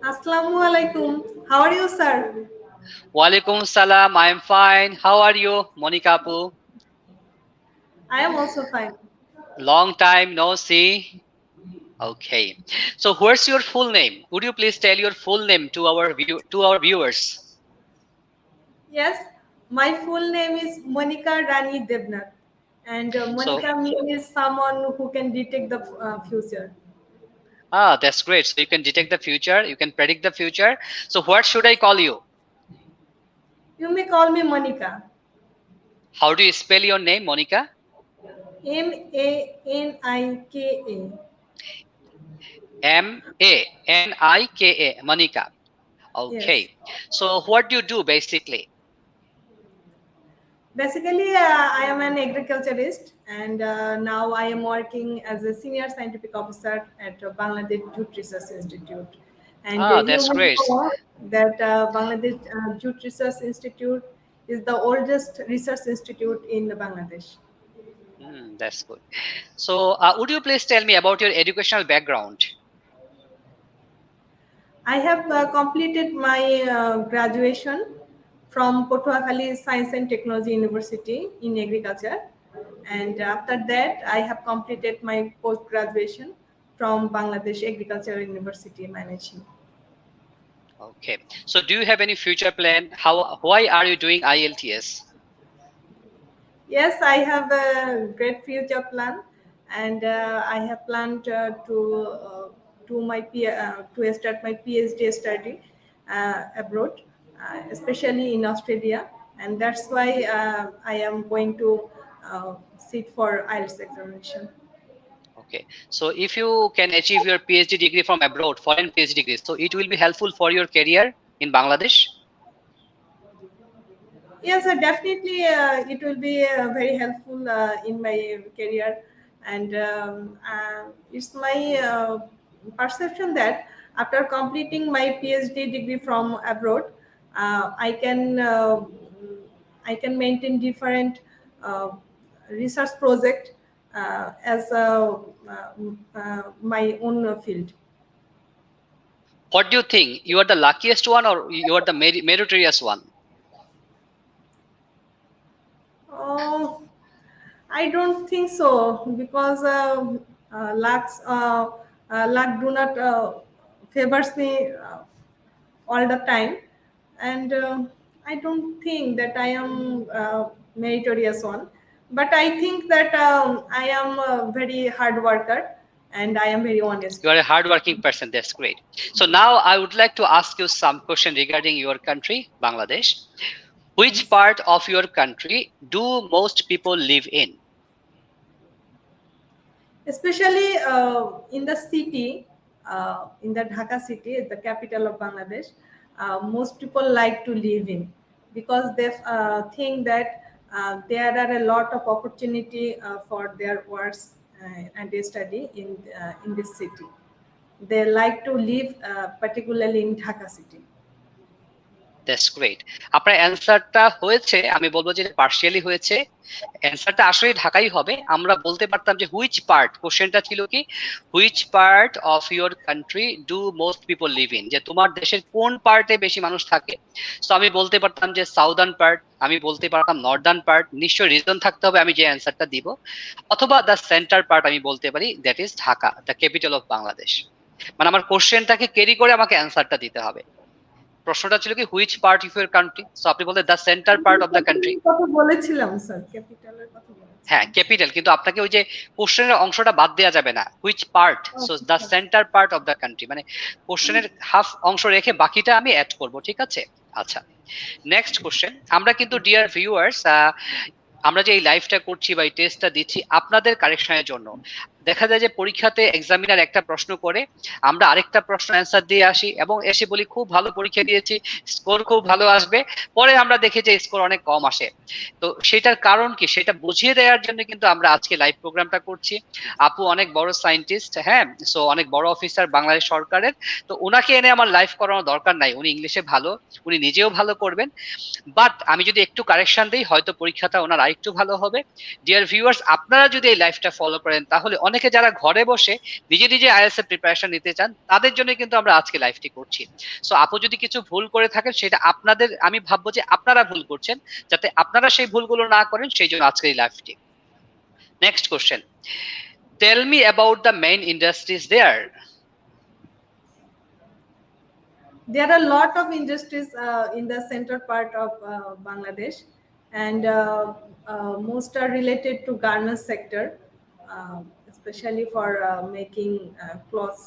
Assalamu alaikum. How are you, sir? Walaikum salam. I'm fine. How are you, Monica Apu? I am also fine. Long time no see. Okay. So, what's your full name? Would you please tell your full name to our viewers? Yes, my full name is Monica Rani Devnath, and So, Monica means someone who can detect the future. that's great. So you can detect the future. You can predict the future. So, what should I call you? You may call me Monica. How do you spell your name, Monica? Manika. Manika. Monica. Yes. Okay. So, what do you do basically? Basically, I am an agriculturist, and now I am working as a senior scientific officer at Bangladesh Jute Research Institute. And you That's may great. know that Bangladesh Jute Research Institute is the oldest research institute in Bangladesh. That's good. So, would you please tell me about your educational background? I have completed my graduation from Potuakhali Science and Technology University in agriculture, and after that, I have completed my post graduation from Bangladesh Agricultural University Management. Okay. So, do you have any future plan? Why are you doing IELTS? Yes, I have a great future plan, and I have planned to start my PhD study abroad, especially in Australia, and that's why I am going to sit for IELTS examination. Okay. So, if you can achieve your PhD degree from abroad, foreign PhD degree, so it will be helpful for your career in Bangladesh. Yes, definitely. It will be very helpful in my career, and it's my perception that after completing my PhD degree from abroad, I can maintain different uh, research project as my own field. What do you think? You are the luckiest one, or you are the meritorious one? Oh, I don't think so because luck do not favors me all the time, and I don't think that I am meritorious one. But I think that I am a very hard worker and I am very honest. You are a hardworking person. That's great. So now I would like to ask you some question regarding your country, Bangladesh. Which Yes. part of your country do most people live in? Especially in the city, in the Dhaka city, the capital of Bangladesh, most people like to live in because they think that there are a lot of opportunity for their works and they study in this city. They like to live particularly in Dhaka city. That's great. আপনার অ্যান্সারটা হয়েছে, আমি বলবো যে partially হয়েছে। অ্যান্সারটা আসলে ঢাকাই হবে। আমরা বলতে পারতাম যে হুইচ পার্ট, কোশ্চেনটা ছিল কি which part of your country do most people live in, যে তোমার দেশের কোন পার্টে বেশি মানুষ থাকে। তো আমি বলতে পারতাম যে সাউদার্ন পার্ট, আমি বলতে পারতাম নর্দার্ন পার্ট, নিশ্চয় রিজন থাকতে হবে আমি যে অ্যান্সারটা দিব, অথবা দ্য সেন্টার পার্ট আমি বলতে পারি, that is Dhaka, the capital of Bangladesh. মানে আমার কোশ্চেনটাকে ক্যারি করে আমাকে অ্যান্সারটা দিতে হবে। প্রশ্নটা ছিল কি which part of your country, so আপনি বলতে the centre part of the country. কথা বলেছিলাম স্যার, ক্যাপিটালের কথা হ্যাঁ, বলেছিলাম। ক্যাপিটাল, কিন্তু আপনাকে ওই যে কোশ্চেনের অংশটা বাদ দেওয়া যাবে না, which part, so the centre part of the country, মানে কোশ্চেনের হাফ অংশ রেখে বাকিটা আমি অ্যাড করব, ঠিক আছে? আচ্ছা, নেক্সট কোশ্চেন। আমরা কিন্তু ডিয়ার ভিউয়ার্স, আমরা যে এই লাইভটা করছি বা এই টেস্টটা দিচ্ছি আপনাদের কারেকশনের জন্য। দেখা যায় যে পরীক্ষাতে এক্সামিনার একটা প্রশ্ন করে, আমরা আরেকটা প্রশ্ন অ্যান্সার দিয়ে আসি এবং এসে বলি খুব ভালো পরীক্ষা দিয়েছি, স্কোর খুব ভালো আসবে, পরে আমরা দেখি যে স্কোর অনেক কম আসে। তো সেটার কারণ কি সেটা বুঝিয়ে দেওয়ার জন্য কিন্তু আমরা আজকে লাইভ প্রোগ্রামটা করছি। আপু অনেক বড় সায়েন্টিস্ট, হ্যাঁ, সো অনেক বড় অফিসার বাংলাদেশ সরকারের, তো ওনাকে এনে আমার লাইভ করানোর দরকার নাই, উনি ইংলিশে ভালো, উনি নিজেও ভালো করবেন। বাট আমি যদি একটু কারেকশন দিই হয়তো পরীক্ষাটা ওনার আরেকটু ভালো হবে। ডিয়ার ভিউয়ার্স, আপনারা যদি এই লাইভটা ফলো করেন তাহলে অনেক থেকে যারা ঘরে বসে নিজে নিজে আইএলটিএস এর প্রিপারেশন নিতে চান, তাদের জন্য কিন্তু আমরা আজকে লাইভটি করছি। সো আপু যদি কিছু ভুল করে থাকেন, সেটা আপনাদের, আমি ভাববো যে আপনারা ভুল করছেন, যাতে আপনারা সেই ভুলগুলো না করেন, সেই জন্য আজকের এই লাইভটি। Next question, tell me about the main industries there. There are a lot of industries in the central part of Bangladesh, and most are related to garment sector, especially for making clothes,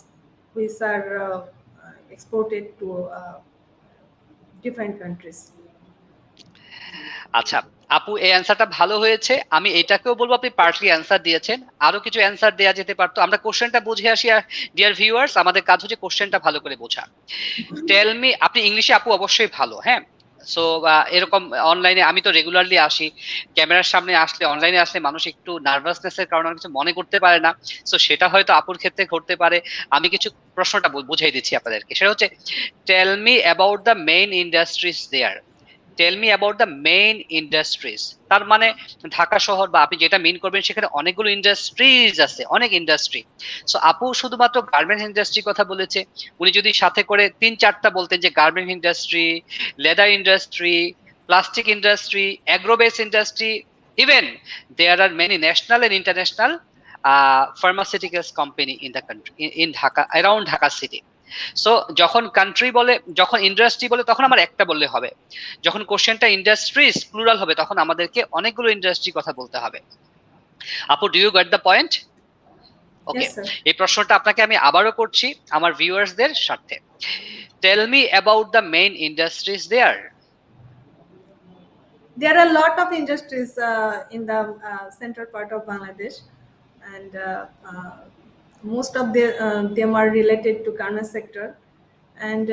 which are exported to different countries. আচ্ছা আপু, এই অ্যান্সারটা ভালো হয়েছে। আমি এটাকেও বলবো আপনি পার্টলি অ্যান্সার দিয়েছেন, আরো কিছু অ্যান্সার দেওয়া যেতে পারতো। আমরা কোশ্চেনটা বুঝে আসি, ডিয়ার ভিউয়ার্স, আমাদের কাজ হচ্ছে কোশ্চেনটা ভালো করে বোঝা। টেল মি, আপনি ইংলিশে আপু অবশ্যই ভালো, হ্যাঁ। সো এরকম অনলাইনে আমি তো রেগুলারলি আসি, ক্যামেরার সামনে আসলে, অনলাইনে আসলে মানুষ একটু নার্ভাসনেস এর কারণে কিছু মনে করতে পারে না। সো সেটা হয়তো আপুর ক্ষেত্রে ঘটতে পারে। আমি কিছু প্রশ্নটা বুঝাই দিচ্ছি আপনাদেরকে। সেটা হচ্ছে, tell me about the main industries there. Tell me about the main industries, তার মানে ঢাকা শহর বা আপনি যেটা মিন করবেন সেখানে অনেকগুলো ইন্ডাস্ট্রিজ আছে, অনেক ইন্ডাস্ট্রি। সো আপু শুধুমাত্র গার্মেন্টস ইন্ডাস্ট্রির কথা বলেছে, উনি যদি সাথে করে 3-4টা বলতেন যে garment industry, leather industry, plastic industry, agrobased industry, even there are many national and international pharmaceuticals company in the country, in Dhaka, around Dhaka city. So যখন কান্ট্রি বলে, যখন ইন্ডাস্ট্রি বলে, তখন আমার একটা বললে হবে। যখন কোশ্চেনটা ইন্ডাস্ট্রিজ প্লুরাল হবে, তখন আমাদেরকে অনেকগুলো ইন্ডাস্ট্রি কথা বলতে হবে। আপু, do you get the point? Okay, Yes, sir. এই প্রশ্নটা আপনাকে আমি আবারও করছি আমার ভিউয়ার্সদের স্বার্থে। Tell me about the main industries there. There are a lot of industries in the central part of Bangladesh, and most of them are related to garment sector, and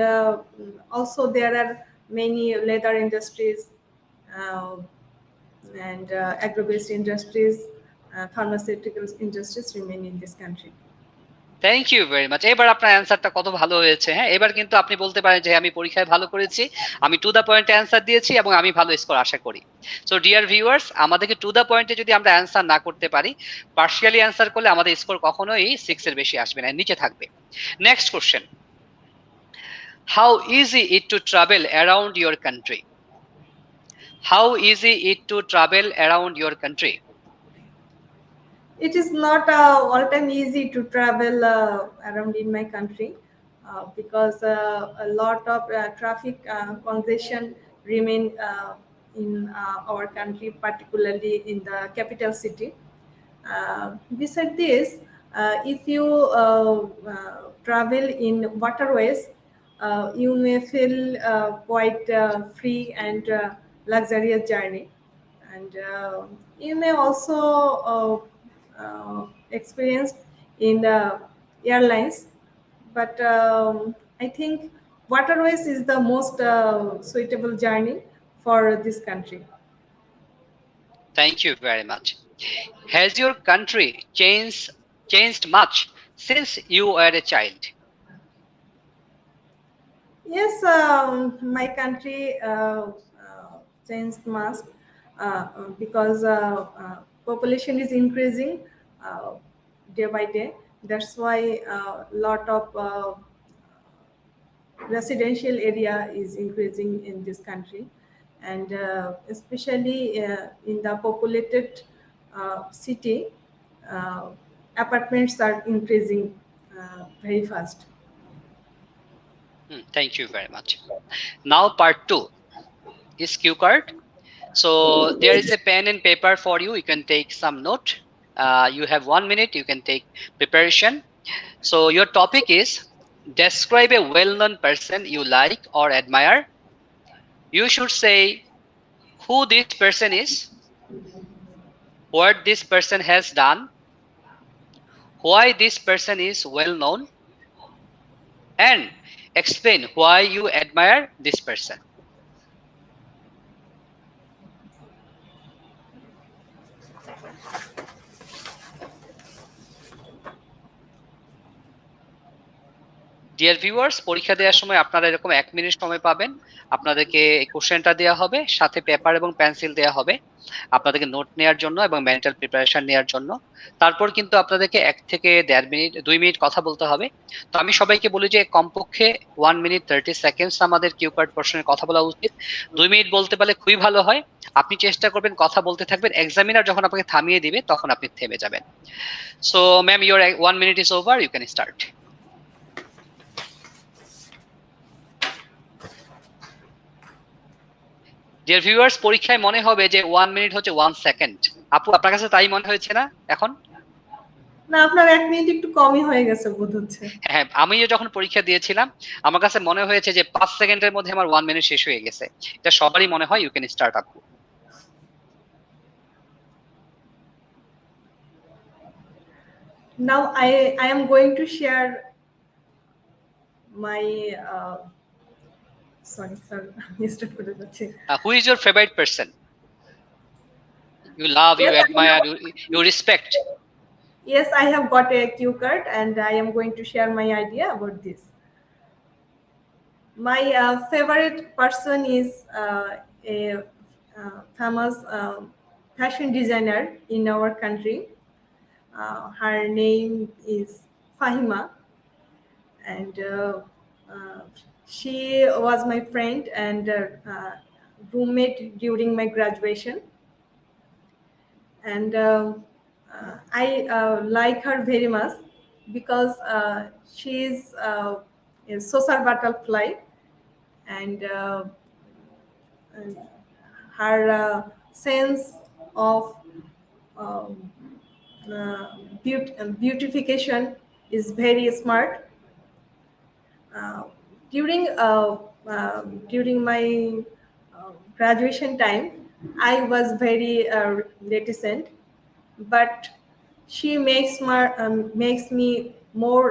also there are many leather industries, uh, and agro-based industries, pharmaceutical industries remain in this country. Thank you very much. এবার আপনার অ্যান্সারটা কত ভালো হয়েছে, হ্যাঁ। এবার কিন্তু আপনি বলতে পারেন যে আমি পরীক্ষায় ভালো করেছি, আমি টু দা পয়েন্টে অ্যান্সার দিয়েছি এবং আমি ভালো স্কোর আশা করি। সো ডিয়ার ভিউয়ার্স, আমাদেরকে টু দা পয়েন্টে যদি আমরা অ্যান্সার না করতে পারি, পার্শিয়ালি অ্যান্সার করলে আমাদের স্কোর কখনোই 6 এর বেশি আসবে না, নিচে থাকবে। Next question, how easy it to travel around your country. How easy it to travel around your country. It is not all time easy to travel around in my country, because a lot of traffic congestion remain in our country, particularly in the capital city. Besides this, if you travel in waterways, you may feel quite free and luxurious journey, and you may also experience in the airlines, but I think waterways is the most suitable journey for this country. Thank you very much. Has your country changed much since you were a child? Yes, my country changed much, because population is increasing uh, day by day. That's why a lot of residential area is increasing in this country, and especially in the populated city, uh, apartments are increasing very fast. Thank you very much. Now part 2 is cue card. So there is a pen and paper for you. You can take some note. You have 1 minute. You can take preparation. So your topic is, describe a well-known person you like or admire. You should say who this person is, what this person has done, why this person is well known, and explain why you admire this person. Dear viewers, পরীক্ষা দেওয়ার সময় আপনারা এরকম 1 minute সময় পাবেন। আপনাদেরকে এই কোশ্চেনটা দেওয়া হবে, সাথে পেপার এবং পেন্সিল দেওয়া হবে আপনাদেরকে নোট নেওয়ার জন্য এবং মেন্টাল প্রিপারেশন নেওয়ার জন্য। তারপর কিন্তু আপনাদেরকে 1 থেকে 1.5 মিনিট 2 মিনিট কথা বলতে হবে। তো আমি সবাইকে বলি যে কমপক্ষে 1 মিনিট 30 সেকেন্ডস আমাদের কিউ কার্ড পোর্শনে কথা বলা উচিত। 2 মিনিট বলতে পারলে খুবই ভালো হয়। আপনি চেষ্টা করবেন কথা বলতে থাকবেন, এক্সামিনার যখন আপনাকে থামিয়ে দিবে তখন আপনি থেমে যাবেন। So ma'am, your 1 minute is over, you can start. Dear viewers, পরীক্ষায় মনে হবে যে 1 মিনিট হচ্ছে 1 সেকেন্ড। আপু, আপনার কাছে তাই মনে হয়েছে না এখন? না, আপনার 1 মিনিট একটু কমই হয়ে গেছে বোধ হচ্ছে। হ্যাঁ, আমিও যখন পরীক্ষা দিয়েছিলাম আমার কাছে মনে হয়েছে যে 5 সেকেন্ডের মধ্যে আমার 1 মিনিট শেষ হয়ে গেছে। এটা সবারই মনে হয়। ইউ ক্যান স্টার্ট আপু। Now I am going to share my sorry start করে যাচ্ছে। Who is your favourite person? You love, you Yes, admire, you respect. yes, I have got a cue card and I am going to share my idea about this. My favorite person is a famous fashion designer in our country. Her name is Fahima, and uh, she was my friend and roommate during my graduation. And I like her very much because she is a social butterfly, and her sense of um, beautification is very smart. Uh, during my graduation time, I was very reticent, but she makes me more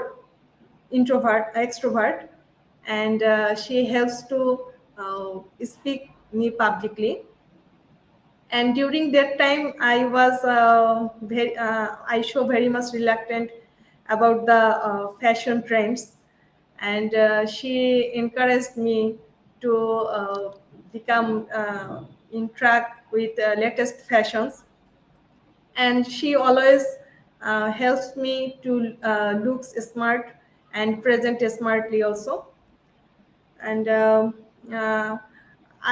extrovert, and she helps to speak me publicly. And during that time, I was I show very much reluctant about the fashion trends, and she encouraged me to become in track with latest fashions. And she always helps me to look smart and present smartly also. And uh,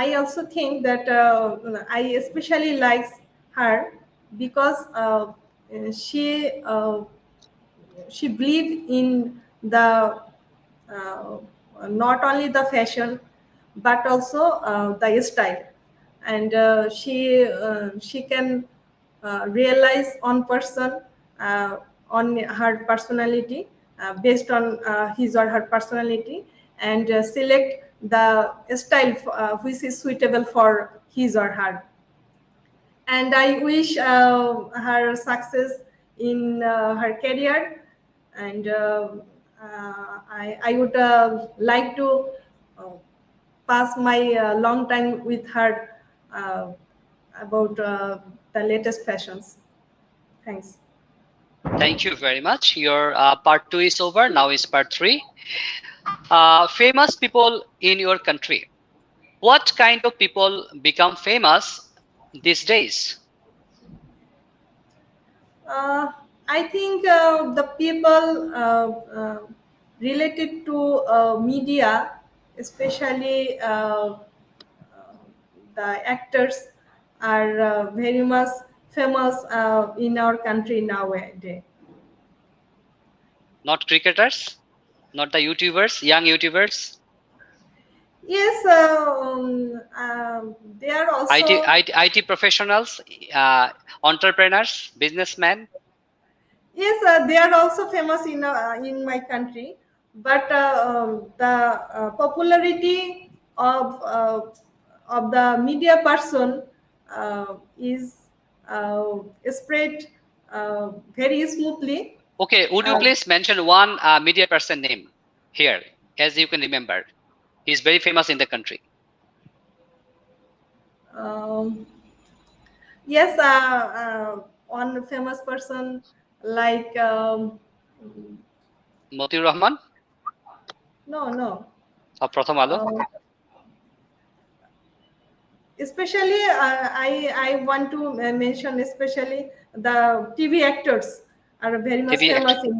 I also think that I especially likes her because she she believe in the uh, not only the fashion but also the style, and she can realize on person on her personality, based on his or her personality, and select the style which is suitable for his or her. And I wish her success in her career. And I would like to uh, pass my long time with her uh, about the latest fashions. Thanks. Thank you very much. Your part 2 is over. Now is part 3. Famous people in your country. What kind of people become famous these days? Uh, I think the people related to media, especially the actors, are very much famous in our country nowadays. Not cricketers, not the YouTubers, young YouTubers, Yes, they are also. IT professionals, entrepreneurs, businessmen. Yes, they are also famous in my country, but the popularity of the media person is spread very smoothly. Okay, would you Uh, please mention one media person name here, as you can remember? He's very famous in the country. um, yes, one famous person like Motiur Rahman. No. প্রথম আলো? Uh, especially I want to mention especially the TV actors are very much TV famous in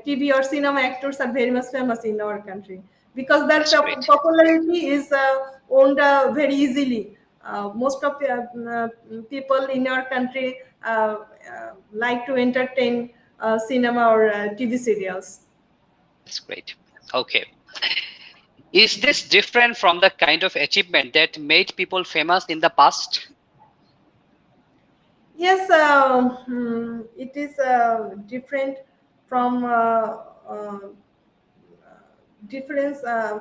TV or cinema actors are very much famous in our country because their that's great. popularity is owned very easily. Most of people in our country like to entertain cinema or TV serials. That's great. Okay. Is this different from the kind of achievement that made people famous in the past? Yes, it is different from difference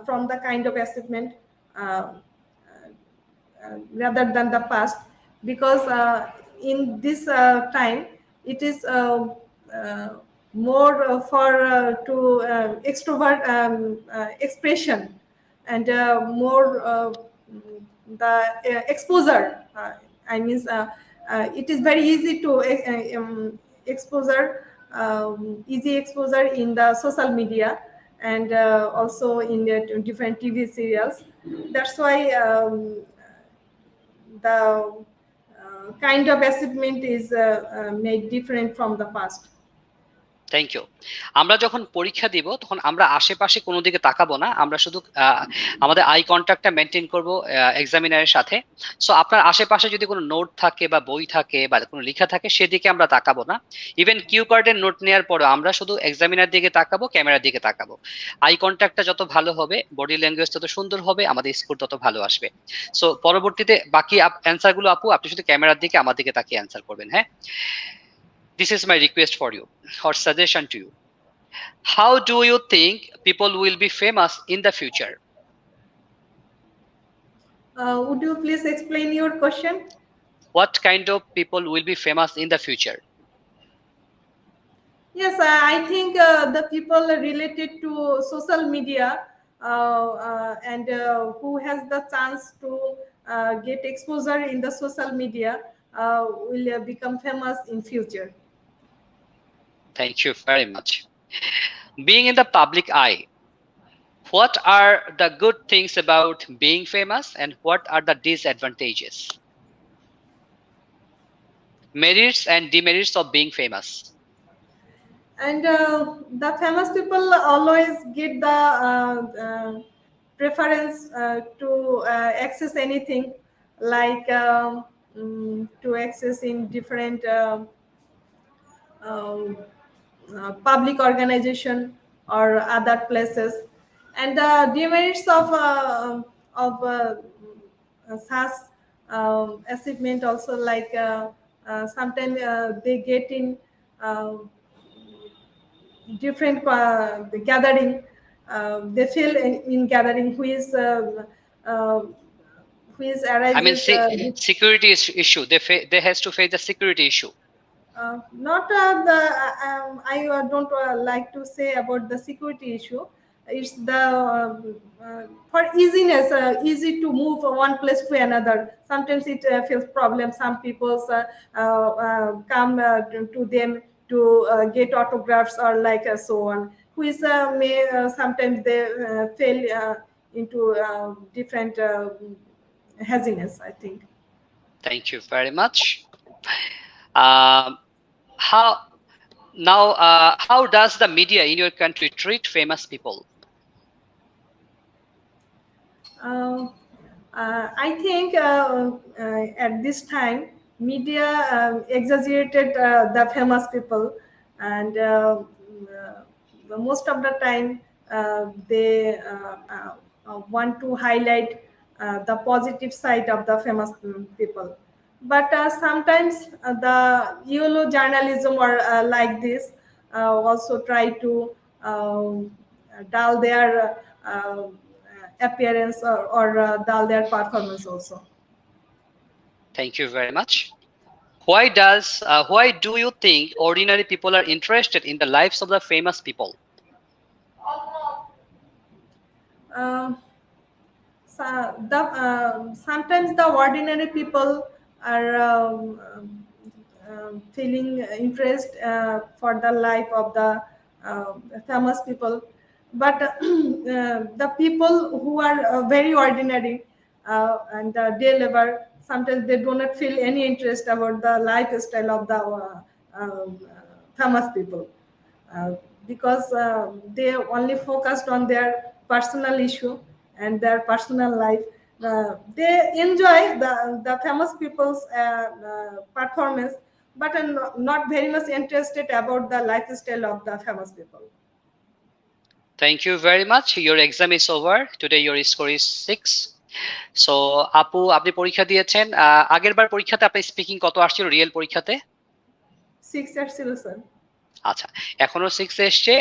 from the kind of achievement uh, rather than the past because in this time it is more for to extrovert expression and more the exposure I mean it is very easy to exposure easy exposure in the social media and also in the different TV serials. That's why the kind of achievement is made different from the past. Thank you. আমরা যখন পরীক্ষা দিব তখন আমরা আশেপাশে কোনো দিকে তাকাবো না, আমরা শুধু আমাদের আই কন্ট্যাক্টটা মেনটেন করব এক্সামিনারের সাথে। সো আপনার আশেপাশে যদি কোনো নোট থাকে বা বই থাকে বা কোনো লেখা থাকে সেদিকে আমরা তাকাবো না। ইভেন কিউ কার্ডের নোট নেওয়ার পরে আমরা শুধু এক্সামিনার দিকে তাকাবো, ক্যামেরার দিকে তাকাবো। আই কন্ট্যাক্টটা যত ভালো হবে, বডি ল্যাঙ্গুয়েজ তত সুন্দর হবে, আমাদের স্কোর তত ভালো আসবে। সো পরবর্তীতে বাকি অ্যান্সার গুলো আপু আপনি শুধু ক্যামেরার দিকে আমার দিকে তাকিয়ে অ্যান্সার করবেন, হ্যাঁ? This is my request for you or suggestion to you. How do you think people will be famous in the future? Would you please explain your question? What kind of people will be famous in the future? Yes, I think the people related to social media and who has the chance to get exposure in the social media will become famous in future. Thank you very much. Being in the public eye, what are the good things about being famous and what are the disadvantages? Merits and demerits of being famous. And the famous people always get the preference to access anything like to access in different public organization or other places and the demerits of such achievement also like sometimes they get in different gathering they feel in gathering uh, which I mean, arises security issue. They has to face the security issue. not the I don't like to say about the security issue. It's the for easiness, easy to move from one place to another. Sometimes it feels problem. Some people come to them to get autographs or like so on. Which may sometimes they fail into different haziness, I think. Thank you very much. How now? How does the media in your country treat famous people? I think at this time, media exaggerated the famous people, and most of the time they want to highlight the positive side of the famous people. But sometimes the YOLO journalism or like this also try to dull their appearance or dull their performance also. Thank you very much. Why do you think ordinary people are interested in the lives of the famous people? Sometimes the ordinary people are feeling interest for the life of the famous people, but the people who are very ordinary and day labor, sometimes they do not feel any interest about the lifestyle of the famous people, uh, because they only focused on their personal issue and their personal life. They enjoy the famous people's performance, but are not very much interested about the lifestyle of the famous people. Thank you very much. Your exam is over. Today your score is 6. So আপু, আপনি পরীক্ষা দিয়েছেন। আগের বার পরীক্ষাতে আপনি speaking কত আসছিল real পরীক্ষাতে? 6 years ছিল স্যার। আচ্ছা, এখনো 6 এসছে।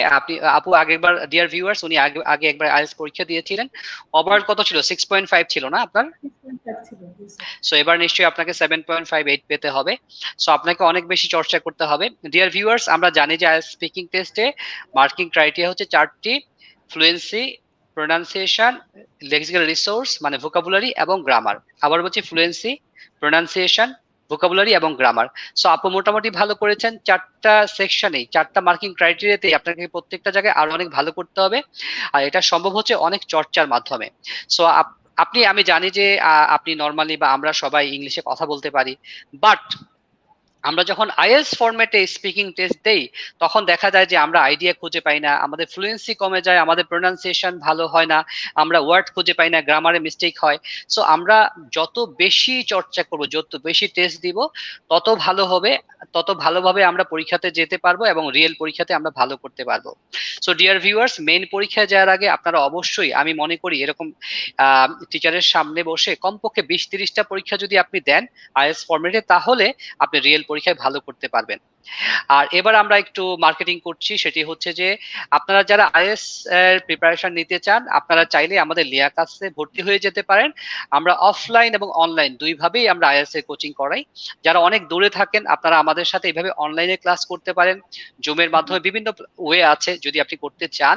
আপু আগেরবার, ডিয়ার ভিউয়ার্স, উনি আগে একবার আইএলটিএস পরীক্ষা দিয়েছিলেন। ওভারঅল কত ছিল? 6.5 ছিল না আপনার? সো এবার নিশ্চয়ই আপনাকে 7.58 পেতে হবে। সো আপনাকে অনেক বেশি চর্চা করতে হবে। ডিয়ার ভিউয়ার্স, আমরা জানি যে আইএলটিএস স্পিকিং টেস্টে মার্কিং ক্রাইটেরিয়া হচ্ছে 4টি: ফ্লুয়েন্সি, প্রোনাউন্সিয়েশন, লেক্সিক্যাল রিসোর্স মানে ভোকাবুলারি এবং গ্রামার। আবার বলছি, ফ্লুয়েন্সি, প্রোনাউন্সিয়েশন, ভোকাবুলারি এবং গ্রামার। সো আপু মোটামুটি ভালো করেছেন। 4টা সেকশনেই, 4টা মার্কিং ক্রাইটেরিয়াতে আপনাকে প্রত্যেকটা জায়গায় আরো অনেক ভালো করতে হবে, আর এটা সম্ভব হচ্ছে অনেক চর্চার মাধ্যমে। সো আমি জানি যে আপনি নর্মালি বা আমরা সবাই ইংলিশে কথা বলতে পারি, বাট আমরা যখন আইএলটিএস ফরম্যাটে স্পিকিং টেস্ট দেই তখন দেখা যায় যে আমরা আইডিয়া খুঁজে পাই না, আমাদের ফ্লুয়েন্সি কমে যায়, আমাদের প্রোনাউন্সিয়েশন ভালো হয় না, আমরা ওয়ার্ড খুঁজে পাই না, গ্রামারে মিস্টেক হয়। সো আমরা যত বেশি চর্চা করব, যত বেশি টেস্ট দিব, তত ভালো হবে, তত ভালোভাবে আমরা পরীক্ষাতে যেতে পারবো এবং রিয়েল পরীক্ষাতে আমরা ভালো করতে পারবো। সো ডিয়ার ভিউয়ার্স, মেইন পরীক্ষায় যাওয়ার আগে আপনারা অবশ্যই, আমি মনে করি এরকম টিচারের সামনে বসে কমপক্ষে 20-30টা পরীক্ষা যদি আপনি দেন আইএলটিএস ফরম্যাটে, তাহলে আপনি রিয়েল পরীক্ষায় ভালো করতে পারবেন। আর এবার আমরা একটু মার্কেটিং করছি, সেটি হচ্ছে যে আপনারা যারা আইএলটিএস এর প্রিপারেশন নিতে চান, আপনারা চাইলে আমাদের লিয়াকাসে ভর্তি হয়ে যেতে পারেন। আমরা অফলাইন এবং অনলাইন দুইভাবেই আমরা আইএলটিএস এর কোচিং করাই। যারা অনেক দূরে থাকেন, আপনারা আমাদের সাথে এইভাবে অনলাইনে ক্লাস করতে পারেন, জুমের মাধ্যমে, বিভিন্ন ওয়ে আছে যদি আপনি করতে চান।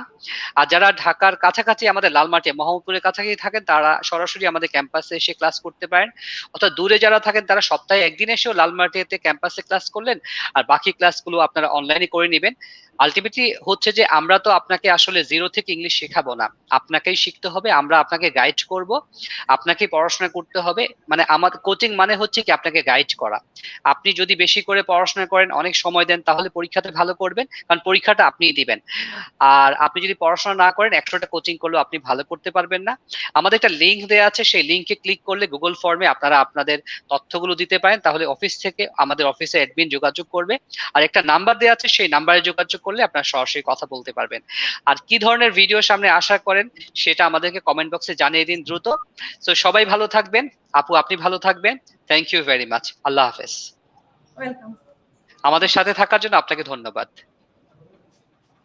আর যারা ঢাকার কাছাকাছি, আমাদের লালমাটি, মোহাম্মদপুরের কাছাকাছি থাকেন, তারা সরাসরি আমাদের ক্যাম্পাসে এসে ক্লাস করতে পারেন। অর্থাৎ দূরে যারা থাকেন তারা সপ্তাহে একদিন এসেও লালমাটিতে ক্যাম্পাসে ক্লাস করলেন, আর বাকি ক্লাসগুলো আপনারা অনলাইনে করে নেবেন। আলটিমেটলি হচ্ছে যে আমরা তো আপনাকে আসলে জিরো থেকে ইংলিশ শেখাবো না, আপনাকেই শিখতে হবে, আমরা আপনাকে গাইড করব, আপনাকে পড়াশোনা করতে হবে। মানে আমাদের কোচিং মানে হচ্ছে কি আপনাকে গাইড করা। আপনি যদি বেশি করে পড়াশোনা করেন, অনেক সময় দেন, তাহলে পরীক্ষাতে ভালো করবেন, কারণ পরীক্ষাটা আপনিই দিবেন। আর আপনি যদি পড়াশোনা না করেন, 100টা কোচিং করলেও আপনি ভালো করতে পারবেন না। আমাদের একটা লিংক দেওয়া আছে, সেই লিংকে ক্লিক করলে গুগল ফর্মে আপনারা আপনাদের তথ্যগুলো দিতে পারেন, তাহলে অফিস থেকে আমাদের অফিসে অ্যাডমিন যোগাযোগ করবে। আর একটা নাম্বার দেওয়া আছে, সেই নাম্বারে যোগাযোগ করলে আপনারা সরাসরি কথা বলতে পারবেন। আর কি ধরনের ভিডিও সামনে আশা করেন সেটা আমাদেরকে কমেন্ট বক্সে জানিয়ে দিন দ্রুত। তো সবাই ভালো থাকবেন। আপু, আপনি ভালো থাকবেন। Thank you very much. আল্লাহ হাফেজ। ওয়েলকাম। আমাদের সাথে থাকার জন্য আপনাকে ধন্যবাদ।